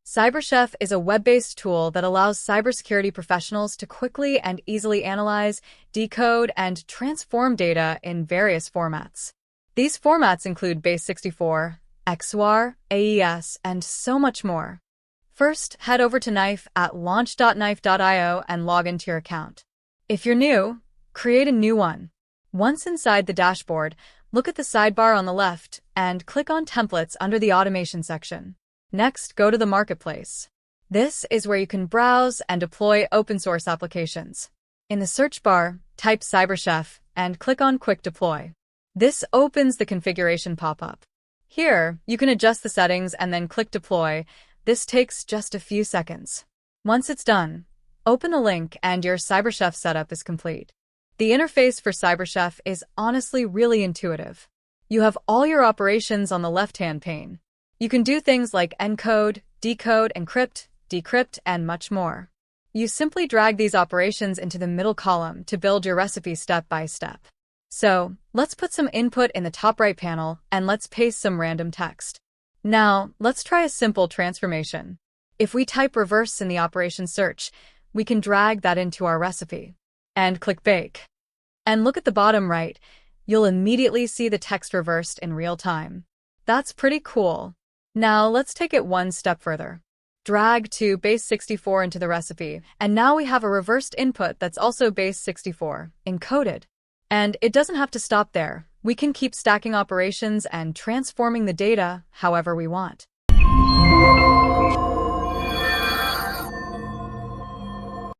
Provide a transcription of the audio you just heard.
Cyberchef is a web-based tool that allows cybersecurity professionals to quickly and easily analyze, decode, and transform data in various formats. These formats include base64, XOR, AES, and so much more. First, head over to Nife at launch.nife.io and log into your account. If you're new, create a new one. Once inside the dashboard, look at the sidebar on the left and click on Templates under the Automation section. Next, go to the Marketplace. This is where you can browse and deploy open-source applications. In the search bar, type Cyberchef and click on Quick Deploy. This opens the configuration pop-up. Here, you can adjust the settings and then click Deploy. This takes just a few seconds. Once it's done, open a link and your Cyberchef setup is complete. The interface for Cyberchef is honestly really intuitive. You have all your operations on the left-hand pane. You can do things like encode, decode, encrypt, decrypt, and much more. You simply drag these operations into the middle column to build your recipe step by step. So, let's put some input in the top right panel and let's paste some random text. Now, let's try a simple transformation. If we type reverse in the operation search, we can drag that into our recipe and click Bake. And look at the bottom right, you'll immediately see the text reversed in real time. That's pretty cool. Now let's take it one step further. Drag to base64 into the recipe, and now we have a reversed input that's also base64, encoded. And it doesn't have to stop there. We can keep stacking operations and transforming the data however we want.